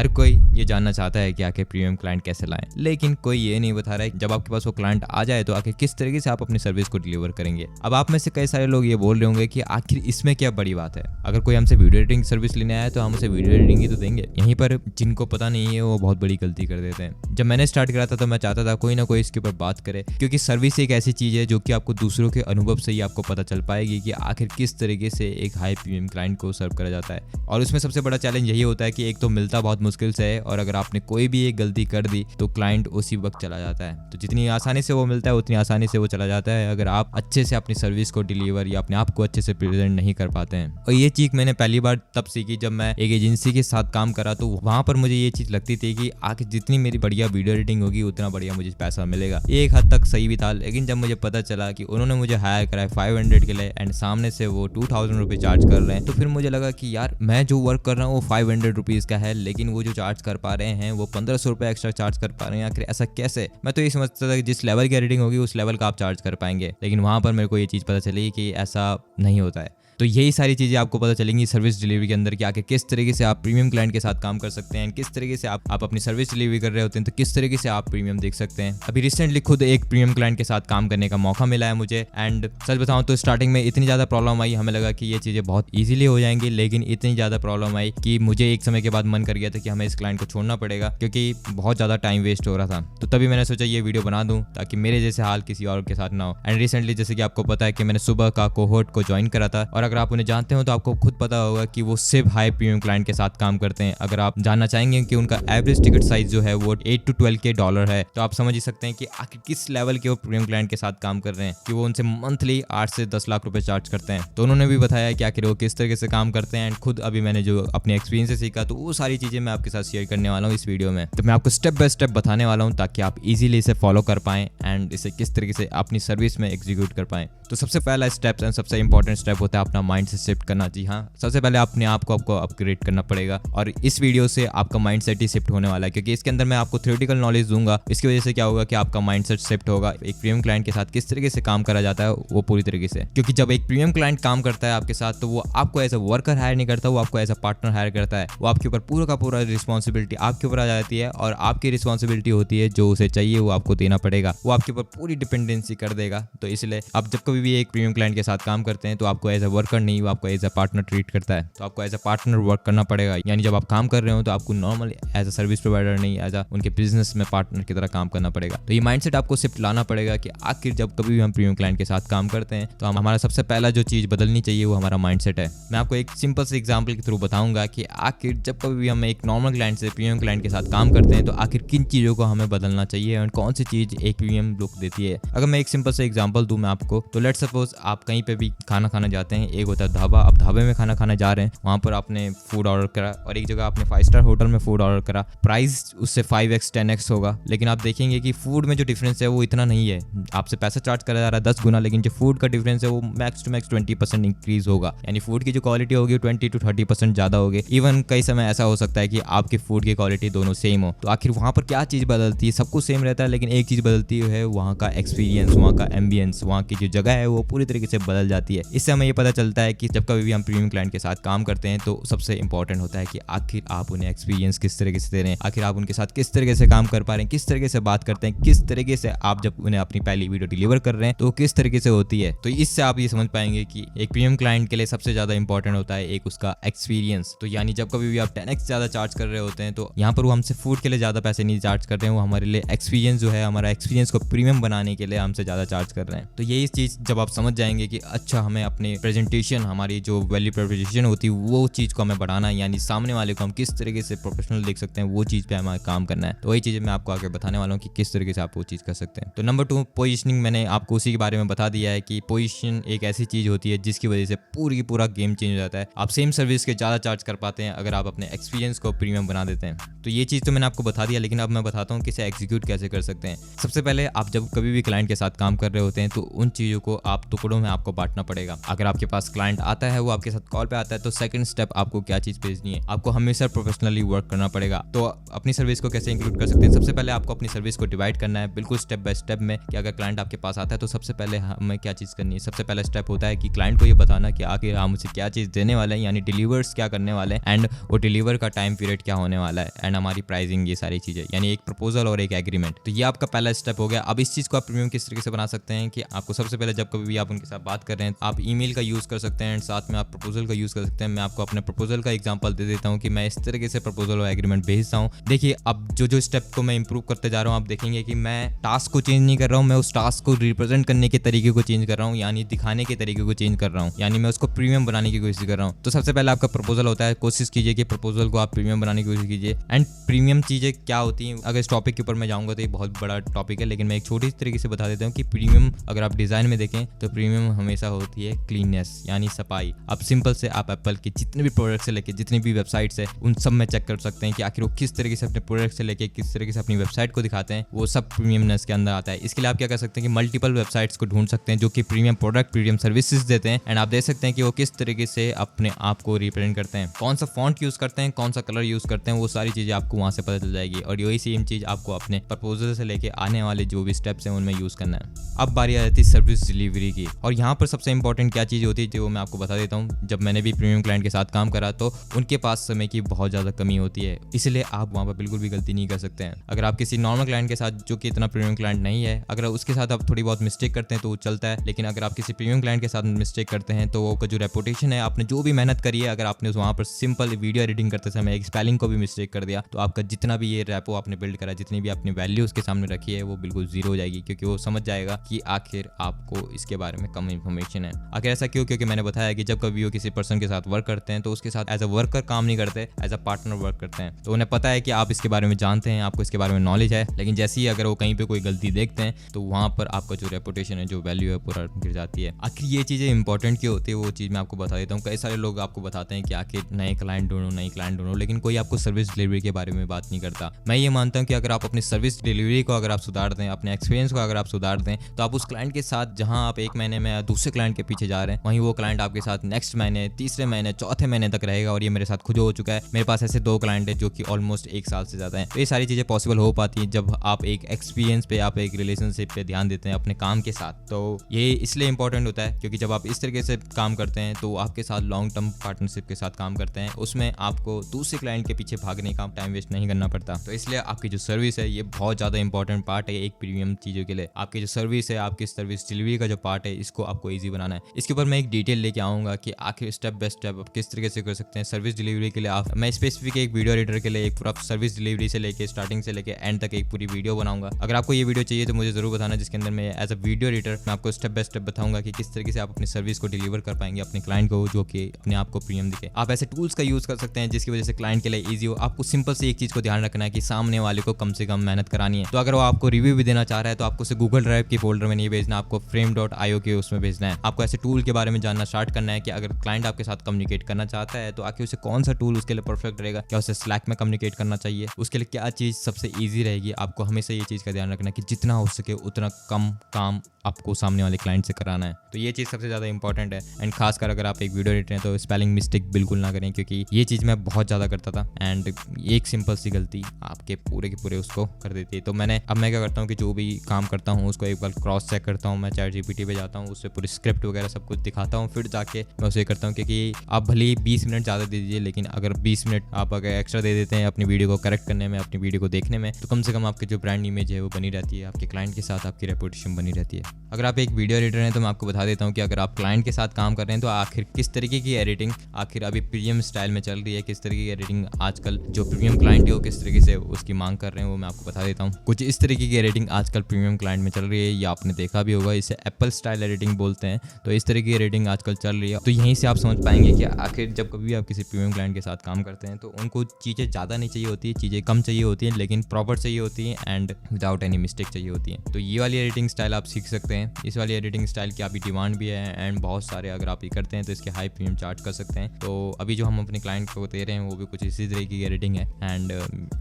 हर कोई ये जानना चाहता है कि आखिर प्रीमियम क्लाइंट कैसे लाएं, लेकिन कोई ये नहीं बता रहा है जब आपके पास वो क्लाइंट आ जाए तो आखिर किस तरीके से आप अपनी सर्विस को डिलीवर करेंगे। अब आप में से कई सारे लोग ये बोल रहे होंगे कि आखिर इसमें क्या बड़ी बात है। अगर कोई हमसे वीडियो एडिटिंग सर्विस लेने आया तो हम उसे वीडियो एडिटिंग ही तो देंगे। यहीं पर जिनको पता नहीं है वो बहुत बड़ी गलती कर देते हैं। जब मैंने स्टार्ट करा था तो मैं चाहता था कोई ना कोई इसके ऊपर बात करे, क्योंकि सर्विस एक ऐसी चीज है जो कि आपको दूसरों के अनुभव से ही आपको पता चल पाएगी कि आखिर किस तरीके से एक हाई प्रीमियम क्लाइंट को सर्व करा जाता है। और उसमें सबसे बड़ा चैलेंज यही होता है कि एक तो मिलता बहुत मुश्किल से है, और अगर आपने कोई भी एक गलती कर दी तो क्लाइंट उसी वक्त चला जाता है। तो जितनी आसानी से वो मिलता है उतनी आसानी से वो चला जाता है अगर आप अच्छे से अपनी सर्विस को डिलीवर या अपने आप को अच्छे से प्रेजेंट नहीं कर पाते हैं। और ये चीज मैंने पहली बार तब सीखी जब मैं एक एजेंसी के साथ काम करा, तो वहां पर मुझे ये चीज लगती थी कि आखिर जितनी मेरी बढ़िया वीडियो एडिटिंग होगी उतना बढ़िया मुझे पैसा मिलेगा। ये एक हद तक सही भी था, लेकिन जब मुझे पता चला कि उन्होंने मुझे हायर करा है 500 के लिए एंड सामने से वो 2000 रुपये चार्ज कर रहे हैं, तो फिर मुझे लगा कि यार मैं जो वर्क कर रहा हूँ वो 500 रुपीज का है, लेकिन वो जो चार्ज कर पा रहे हैं वो 1500 रुपये एक्स्ट्रा चार्ज कर पा रहे हैं। आखिर ऐसा कैसे? मैं तो ये समझता था कि जिस लेवल की एडिटिंग होगी उस लेवल का आप चार्ज कर पाएंगे, लेकिन वहां पर मेरे को ये चीज पता चली कि ऐसा नहीं होता है। तो यही सारी चीज़ें आपको पता चलेंगी सर्विस डिलीवरी के अंदर कि आखिर किस तरीके से आप प्रीमियम क्लाइंट के साथ काम कर सकते हैं, किस तरीके से आप अपनी सर्विस डिलीवरी कर रहे होते हैं तो किस तरीके से आप प्रीमियम देख सकते हैं। अभी रिसेंटली खुद एक प्रीमियम क्लाइंट के साथ काम करने का मौका मिला है मुझे, एंड सच बताऊं तो स्टार्टिंग में इतनी ज़्यादा प्रॉब्लम आई, हमें लगा कि ये चीज़ें बहुत ईजिली हो जाएंगी, लेकिन इतनी ज़्यादा प्रॉब्लम आई कि मुझे एक समय के बाद मन कर गया था कि हमें इस क्लाइंट को छोड़ना पड़ेगा, क्योंकि बहुत ज़्यादा टाइम वेस्ट हो रहा था। तो तभी मैंने सोचा ये वीडियो बना दूं ताकि मेरे जैसे हाल किसी और के साथ ना हो। एंड रिसेंटली जैसे कि आपको पता है कि मैंने सुबह का कोहोर्ट को ज्वाइन करा था, और अगर आप उन्हें जानते हो तो आपको खुद पता होगा कि वो सिर्फ हाई प्रीमियम क्लाइंट के साथ काम करते हैं। अगर आप जानना चाहेंगे कि उनका एवरेज टिकट साइज जो है वो 8 to 12 के डॉलर है, तो आप समझ ही सकते हैं कि आखिर किस लेवल के वो प्रीमियम क्लाइंट के साथ काम कर रहे हैं कि वो उनसे मंथली 8 से 10 लाख रुपए चार्ज करते हैं। तो उन्होंने भी बताया कि आखिर वो किस तरीके से काम करते हैं, एंड खुद अभी मैंने जो अपने एक्सपीरियंस से सीखा तो वो सारी चीजें मैं आपके साथ शेयर करने वाला हूँ इस वीडियो में। तो मैं आपको स्टेप बाय स्टेप बताने वाला हूँ ताकि आप इजीली इसे फॉलो कर पाएं एंड इसे किस तरीके से अपनी सर्विस में एग्जीक्यूट कर पाएं। तो सबसे पहला स्टेप एंड सबसे इंपॉर्टेंट स्टेप होता है अपना माइंड से शिफ्ट करना। जी हाँ, सबसे पहले अपने आप को आपको अपग्रेड करना पड़ेगा, और इस वीडियो से आपका माइंडसेट ही शिफ्ट होने वाला है, क्योंकि इसके अंदर मैं आपको थ्योरेटिकल नॉलेज दूंगा। इसकी वजह से क्या होगा कि आपका माइंडसेट शिफ्ट होगा। एक प्रीमियम क्लाइंट के साथ किस तरीके से काम करा जाता है वो पूरी तरीके से, क्योंकि जब एक प्रीमियम क्लाइंट काम करता है आपके साथ तो वो आपको एज अ वर्कर हायर नहीं करता, वो आपको एज अ पार्टनर हायर करता है। वो आपके ऊपर पूरा का पूरा रिस्पॉन्सिबिलिटी आपके ऊपर आ जाती है, और आपकी रिस्पॉन्सिबिलिटी होती है जो उसे चाहिए वो आपको देना पड़ेगा। वो आपके ऊपर पूरी डिपेंडेंसी कर देगा। तो इसलिए आप जब कभी भी एक प्रीमियम क्लाइंट के साथ काम करते हैं तो आपको एज अ वर्कर नहीं, वो आपको एज अ पार्टनर ट्रीट करता है। तो आपको एज अ पार्टनर वर्क करना पड़ेगा, यानी जब आप काम कर रहे हो तो आपको normal as a service provider नहीं, एज अ उनके बिजनेस में पार्टनर की तरह काम करना पड़ेगा। तो ये माइंडसेट आपको शिफ्ट लाना पड़ेगा कि आखिर जब कभी भी हम प्रीमियम क्लाइंट के साथ काम करते हैं तो हमारा सबसे पहला जो चीज बदलनी चाहिए वो हमारा माइंडसेट है। मैं आपको एक सिंपल से एग्जांपल के थ्रू बताऊंगा कि आखिर जब कभी भी हम एक नॉर्मल क्लाइंट से प्रीमियम क्लाइंट के साथ काम करते हैं तो आखिर किन चीजों को हमें बदलना चाहिए और कौन सी चीज एक प्रीमियम लुक देती है। अगर मैं एक सिंपल से एग्जांपल दूं मैं आपको, तो लेट्स सपोज आप कहीं पे भी खाना खाना जाते हैं। एक होता है ढाबा, आप ढाबे में खाना खाने जा रहे हैं, वहां पर आपने फूड ऑर्डर करा, और एक जगह आपने 5 स्टार होटल में फूड ऑर्डर करा। प्राइस उससे 5x 10x होगा, लेकिन आप देखेंगे कि फूड में जो डिफरेंस है वो इतना नहीं है। आपसे पैसा चार्ज करा जा रहा है 10 गुना, लेकिन जो फूड का डिफरेंस है वो मैक्स टू मैक्स 20% इंक्रीज होगा, यानी फूड की जो क्वालिटी होगी 20 to 30% ज्यादा होगी। इवन कई समय ऐसा हो सकता है कि आपकी फूड की क्वालिटी दोनों सेम हो। तो आखिर वहां पर क्या चीज बदलती है? सब कुछ सेम रहता है, लेकिन एक चीज बदलती है वहाँ का एक्सपीरियंस, वहाँ का एम्बियंस, वहाँ की जो जगह है वो पूरी तरीके से बदल जाती है। इससे हमें ये पता चलता है कि जब कभी भी हम प्रीमियम क्लाइंट के साथ काम करते हैं तो सबसे इंपॉर्टेंट होता है कि आखिर आप उन्हें एक्सपीरियंस किस तरीके से दे रहे हैं, आखिर आप उनके साथ किस तरीके से काम कर पा रहे हैं, किस तरीके से बात करते हैं, किस तरीके से आप जब उन्हें अपनी पहली वीडियो डिलीवर कर रहे हैं तो किस तरीके से होती है। तो इससे आप ये समझ पाएंगे कि एक प्रीमियम क्लाइंट के लिए सबसे ज्यादा इंपॉर्टेंट होता है एक उसका एक्सपीरियंस। तो यानी जब कभी भी आप 10x ज्यादा चार्ज कर रहे होते हैं तो यहाँ पर वो हमसे फूड के लिए ज्यादा पैसे नहीं चार्ज कर रहे हैं, वो हमारे लिए एक्सपीरियंस जो है, हमारा एक्सपीरियंस को प्रीमियम बनाने के लिए हमसे ज्यादा चार्ज कर रहे हैं। तो यही चीज जब आप समझ जाएंगे कि अच्छा हमें अपने प्रेजेंटेशन, हमारी जो वैल्यू प्रोपोजिशन होती है वो चीज को हमें बढ़ाना है, यानी सामने वाले को हम किस तरीके से प्रोफेशनल देख सकते हैं, वो चीज पे हमें काम करना है। तो वही चीजें मैं आपको आगे बताने वाला हूँ कि किस तरीके से आप वो चीज कर सकते हैं। तो नंबर 2 पोजीशनिंग, मैंने आपको उसी के बारे में बता दिया है कि पोजीशन एक ऐसी चीज होती है जिसकी वजह से पूरा गेम चेंज हो जाता है। आप सेम सर्विस के ज्यादा चार्ज कर पाते हैं अगर आप अपने एक्सपीरियंस को प्रीमियम बना देते हैं। तो ये चीज तो मैंने आपको बता दिया, लेकिन अब मैं बताता हूँ कि इसे एग्जीक्यूट कैसे कर सकते हैं। सबसे पहले आप जब कभी भी क्लाइंट के साथ काम कर रहे होते हैं तो उन चीजों को आप टुकड़ों में आपको बांटना पड़ेगा। अगर आपके पास पास क्लाइंट आता है, वो आपके साथ कॉल पे आता है, तो सेकंड स्टेप आपको क्या चीज़ भेजनी है, आपको हमेशा प्रोफेशनली वर्क करना पड़ेगा। तो अपनी सर्विस को कैसे इंक्लूड कर सकते हैं, सबसे पहले आपको अपनी सर्विस को डिवाइड करना है बिल्कुल स्टेप बाय स्टेप में कि अगर क्लाइंट आपके पास आता है तो सबसे पहले हमें क्या चीज़ करनी है। सबसे पहला स्टेप होता है कि क्लाइंट को ये बताना कि आखिर हम उसे क्या चीज़ देने वाले हैं, यानी डिलीवर्स क्या करने वाले हैं, एंड वो डिलीवर का टाइम पीरियड क्या होने वाला है, एंड हमारी प्राइसिंग, ये सारी चीज़ें, यानी एक प्रपोजल और एक एग्रीमेंट। तो ये आपका पहला स्टेप हो गया। अब इस चीज़ को आप प्रीमियम किस तरीके से बना सकते हैं कि आपको सबसे पहले जब कभी भी आप उनके साथ बात कर रहे हैं, आप ईमेल का यूज़ कर सकते हैं एंड साथ में आप प्रपोजल का यूज़ कर सकते हैं। मैं आपको अपने प्रपोजल का एग्जांपल दे देता हूँ कि मैं इस तरीके से प्रपोजल और एग्रीमेंट भेजता हूँ। देखिए, अब जो स्टेप को मैं इंप्रूव करते जा रहा हूँ, आप देखेंगे कि मैं टास्क को चेंज नहीं कर रहा हूँ, मैं उस टास्क को रिप्रेजेंट करने के तरीके को चेंज कर रहा हूँ, यानी दिखाने के तरीके को चेंज कर रहा हूँ, यानी मैं उसको प्रीमियम बनाने की कोशिश कर रहा हूँ। तो सबसे पहले आपका प्रपोजल होता है, कोशिश कीजिए कि प्रपोजल को आप प्रीमियम बनाने की कोशिश कीजिए। एंड प्रीमियम चीज़ें क्या होती हैं, अगर इस टॉपिक के ऊपर मैं जाऊँगा तो ये बहुत बड़ा टॉपिक है, लेकिन मैं एक छोटी सी तरीके से बता देता हूँ कि प्रीमियम अगर आप डिज़ाइन में देखें तो प्रीमियम हमेशा होती है क्लीननेस, यानी सफाई। अब सिंपल से आप एप्पल के जितने भी प्रोडक्ट से लेके जितनी भी वेबसाइट्स है उन सब में चेक कर सकते हैं कि आखिर वो किस तरीके से अपने प्रोडक्ट से लेके किस तरीके से अपनी वेबसाइट को दिखाते हैं, वो सब प्रीमियमनेस के अंदर आता है। इसके लिए आप क्या कर सकते हैं कि मल्टीपल वेबसाइट्स को ढूंढ सकते हैं जो कि प्रीमियम प्रोडक्ट, प्रीमियम सर्विसेज देते हैं, एंड आप देख सकते हैं कि वो किस तरीके से अपने आप को रिप्रेजेंट करते हैं, कौन सा फॉन्ट यूज़ करते हैं, कौन सा कलर यूज़ करते हैं, वो सारी चीज़ें आपको वहाँ से पता चल जाएगी। और यही सेम चीज़ आपको अपने प्रपोजल से लेके आने वाले जो भी स्टेप्स हैं उनमें यूज़ करना है। अब बारी आ जाती है सर्विस डिलीवरी की, और यहाँ पर सबसे इंपॉर्टेंट क्या चीज़ होती है जो मैं आपको बता देता हूँ। जब मैंने भी प्रीमियम क्लाइंट के साथ काम करा तो उनके पास समय की बहुत ज़्यादा कमी होती है, इसलिए आप वहाँ पर बिल्कुल भी गलती नहीं कर सकते हैं। अगर आप किसी नॉर्मल क्लाइंट के साथ जो कि इतना प्रीमियम क्लाइंट नहीं है, अगर उसके साथ आप थोड़ी बहुत मिस्टेक करते हैं तो वो चलता है, लेकिन अगर आप किसी प्रीमियम क्लाइंट के साथ मिस्टेक करते हैं तो वो का जो रेपुटेशन है, आपने जो भी मेहनत करी है, अगर आपने वहाँ पर सिंपल वीडियो एडिटिंग करते समय एक स्पेलिंग को भी मिस्टेक कर दिया तो आपका जितना भी ये रैपो आपने बिल्ड करा, जितनी भी आपने वैल्यू उसके सामने रखी है, वो बिल्कुल जीरो हो जाएगी, क्योंकि वो समझ जाएगा कि आखिर आपको इसके बारे में कम इन्फॉर्मेशन है। आखिर ऐसा क्यों? क्योंकि मैंने बताया कि जब कभी वो किसी पर्सन के साथ वर्क करते हैं तो उसके साथ एज अ वर्कर काम नहीं करते, एज अ पार्टनर वर्क करते हैं। तो उन्हें पता है कि आप इसके बारे में जानते हैं, आपको इसके बारे में नॉलेज है, लेकिन जैसे ही अगर वो कहीं पे कोई गलती देखते हैं तो वहाँ पर आपका जो रेपुटेशन है, जो वैल्यू है, पूरा गिर जाती है। आखिर ये चीज़ें इंपॉर्टेंट क्यों होती है, वो चीज़ मैं आपको बता देता हूँ। कई सारे लोग आपको बताते हैं कि आखिर नए क्लाइंट ढूंढो, लेकिन कोई आपको सर्विस डिलीवरी के बारे में बात नहीं करता। मैं ये मानता हूँ कि अगर आप अपनी सर्विस डिलीवरी को अगर आप सुधार दें, अपने एक्सपीरियंस को अगर आप सुधार दें, तो आप उस क्लाइंट के साथ जहाँ आप एक महीने में दूसरे क्लाइंट के पीछे जा रहे हैं, वहीं वो क्लाइंट आपके साथ नेक्स्ट महीने, तीसरे महीने, चौथे महीने तक रहेगा। और ये मेरे साथ खुद हो चुका है। मेरे पास ऐसे 2 क्लाइंट है जो कि ऑलमोस्ट 1 साल से ज़्यादा है। तो ये सारी चीज़ें पॉसिबल हो पाती हैं जब आप एक एक्सपीरियंस पे, आप एक रिलेशनशिप पे ध्यान देते हैं अपने काम के साथ। तो ये इसलिए इंपॉर्टेंट होता है क्योंकि जब आप इस तरीके से काम करते हैं तो आपके साथ लॉन्ग टर्म पार्टनरशिप के साथ काम करते हैं, उसमें आपको दूसरे क्लाइंट के पीछे भागने का टाइम वेस्ट नहीं करना पड़ता। तो इसलिए आपकी जो सर्विस है ये बहुत ज़्यादा इंपॉर्टेंट पार्ट है एक प्रीमियम चीज़ों के लिए। आपकी जो सर्विस है, आपकी सर्विस डिलीवरी का जो पार्ट है, इसको आपको ईजी बनाना है। इसके ऊपर मैं एक डिटेल लेके आऊँगा कि आखिर स्टेप बाय स्टेप आप किस तरीके से कर सकते हैं सर्विस डिलीवरी के लिए। मैं स्पेसिफिक एक वीडियो एडिटर के लिए एक पूरा सर्विस डिलीवरी से लेके स्टार्टिंग से लेके एंड तक एक पूरी वीडियो बनाऊंगा। अगर आपको ये वीडियो चाहिए तो मुझे जरूर बताना, जिसके अंदर मैं एज अ वीडियो एडिटर मैं आपको स्टेप बाय स्टेप बताऊंगा कि किस तरीके से आप अपनी सर्विस को डिलीवर कर पाएंगे अपने क्लाइंट को, जो कि अपने आप को प्रीमियम दिखे। आप ऐसे टूल्स का यूज कर सकते हैं जिसकी वजह से क्लाइंट के लिए ईजी हो। आपको सिंपल से एक चीज को ध्यान रखना है कि सामने वाले को कम से कम मेहनत करानी है। तो अगर वो आपको रिव्यू भी देना चाह रहा है तो आपको उसे गूगल ड्राइव की फोल्डर में नहीं भेजना, आपको frame.io के उसमें भेजना है। आपको ऐसे टूल के बारे में जानना स्टार्ट करना है कि अगर क्लाइंट आपके साथ कम्युनिकेट करना चाहता है तो आखिर उसे कौन सा टूल उसके लिए परफेक्ट रहेगा। क्या उसे स्लैक में कम्युनिकेट करना चाहिए, उसके लिए क्या चीज़ सबसे ईजी रहेगी। आपको हमेशा ये चीज़ का ध्यान रखना है कि जितना हो सके उतना कम काम आपको सामने वाले क्लाइंट से कराना है। तो ये चीज़ सबसे ज़्यादा इंपॉर्टेंट है। एंड खासकर अगर आप एक वीडियो एडिटर हैं तो स्पेलिंग मिस्टेक बिल्कुल ना करें, क्योंकि ये चीज़ मैं बहुत ज़्यादा करता था एंड एक सिंपल सी गलती आपके पूरे के पूरे उसको कर देती है। तो मैं क्या करता हूँ कि जो भी काम करता हूँ उसको एक बार क्रॉस चेक करता हूँ। मैं ChatGPT पे जाता हूँ, उससे पूरी स्क्रिप्ट वगैरह सब कुछ दिखाता हूँ, फिर जाके मैं उसे करता हूँ। क्योंकि आप भले ही 20 मिनट ज़्यादा दे दीजिए, लेकिन अगर 20 मिनट आप अगर एक्स्ट्रा दे देते हैं अपनी वीडियो को करेक्ट करने में, अपनी वीडियो को देखने में, तो कम से कम आपकी जो ब्रांड इमेज है वो बनी रहती है, आपके क्लाइंट के साथ आपकी रेपुटेशन बनी रहती है। अगर आप एक वीडियो एडिटर हैं तो मैं आपको बता देता हूँ कि अगर आप क्लाइंट के साथ काम कर रहे हैं तो आखिर किस तरीके की एडिटिंग आखिर अभी प्रीमियम स्टाइल में चल रही है, किस तरीके की एडिटिंग आजकल जो प्रीमियम क्लाइंट है वो किस तरीके से उसकी मांग कर रहे हैं, वो मैं आपको बता देता हूँ। कुछ इस तरीके की एडिटिंग आजकल प्रीमियम क्लाइंट में चल रही है, या आपने देखा भी होगा, इसे एप्पल स्टाइल एडिटिंग बोलते हैं। तो इस तरीके की एडिटिंग आजकल चल रही है। तो यहीं से आप समझ पाएंगे कि आखिर जब कभी आप किसी प्रीमियम क्लाइंट के साथ काम करते हैं तो उनको चीज़ें ज़्यादा नहीं चाहिए होती है, चीज़ें कम चाहिए होती हैं, लेकिन प्रॉपर चाहिए होती हैं एंड विदाउट एनी मिस्टेक चाहिए होती हैं। तो ये वाली एडिटिंग स्टाइल आप सीख सकते हैं। इस वाली एडिटिंग स्टाइल की अभी डिमांड भी है एंड बहुत सारे अगर आप ये करते हैं तो इसके हाई प्रीमियम चार्ज कर सकते हैं। तो अभी जो हम अपने क्लाइंट को दे रहे हैं वो भी कुछ इसी तरीके की एडिटिंग है एंड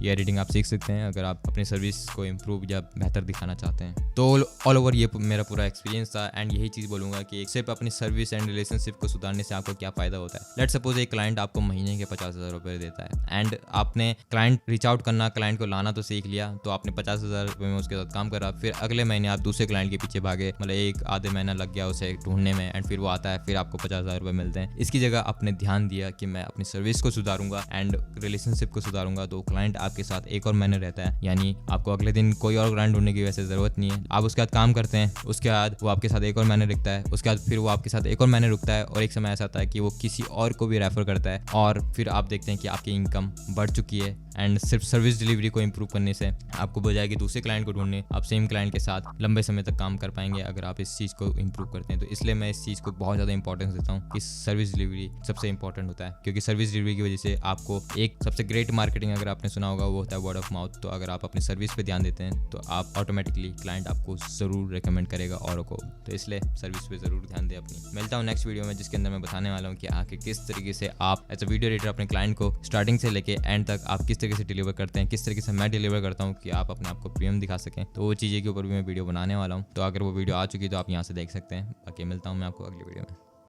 ये एडिटिंग आप सीख सकते हैं अगर आप अपनी सर्विस को इम्प्रूव या बेहतर दिखाना चाहते हैं। तो ऑल ओवर ये मेरा पूरा एक्सपीरियंस था एंड यही चीज़ बोलूँगा कि सिर्फ अपनी सर्विस सर्विस एंड रिलेशनशिप को सुधारने से आपको क्या फायदा होता है। लेट्स सपोज एक क्लाइंट आपको महीने के 50,000 रुपये देता है एंड आपने क्लाइंट रीच आउट करना, क्लाइंट को लाना तो सीख लिया, तो आपने 50,000 रुपये में उसके साथ काम करा। फिर अगले महीने आप दूसरे क्लाइंट के पीछे भागे, मतलब एक आधे महीना लग गया उसे ढूंढने में एंड फिर वो आता है, फिर आपको 50,000 रुपये मिलते हैं। इसकी जगह आपने ध्यान दिया कि मैं अपनी सर्विस को सुधारूंगा एंड रिलेशनशिप को सुधारूंगा, तो क्लाइंट आपके साथ एक और महीने रहता है, यानी आपको अगले दिन कोई और क्लाइंट ढूंढने की वैसे जरूरत नहीं है। आप उसके बाद काम करते हैं, उसके बाद वो आपके साथ एक और महीने रुकता है, उसके बाद फिर वो आपके साथ एक और महीने रुकता है और एक समय ऐसा आता है कि वो किसी और को भी रेफर करता है और फिर आप देखते हैं कि आपकी इनकम बढ़ चुकी है एंड सिर्फ सर्विस डिलीवरी को इंप्रूव करने से आपको बजाय कि दूसरे क्लाइंट को ढूंढने, आप सेम क्लाइंट के साथ लंबे समय तक काम कर पाएंगे अगर आप इस चीज़ को इंप्रूव करते हैं। तो इसलिए मैं इस चीज़ को बहुत ज़्यादा इंपॉर्टेंस देता हूँ कि सर्विस डिलीवरी सबसे इंपॉर्टेंट होता है, क्योंकि सर्विस डिलीवरी की वजह से आपको एक सबसे ग्रेट मार्केटिंग अगर आपने सुना होगा वो होता है वर्ड ऑफ माउथ। तो अगर आप अपनी सर्विस पे ध्यान देते हैं तो आप ऑटोमेटिकली क्लाइंट आपको ज़रूर रिकमेंड करेगा औरों को। तो इसलिए सर्विस पे ज़रूर ध्यान दें अपनी। मिलता हूँ नेक्स्ट वीडियो में, जिसके अंदर मैं बताने वाला हूँ कि आखिर किस तरीके से आप एज अ वीडियो एडिटर अपने क्लाइंट को स्टार्टिंग से लेके एंड तक आप किस तरीके से डिलीवर करते हैं, किस तरीके से मैं डिलीवर करता हूँ कि आप अपने आप को प्रीमियम दिखा सकें। तो वो चीज़ें के ऊपर भी मैं वीडियो बनाने वाला हूँ। तो अगर वो वीडियो आ चुकी है तो आप यहाँ से देख सकते हैं। बाकी मिलता हूँ मैं आपको अगली वीडियो में।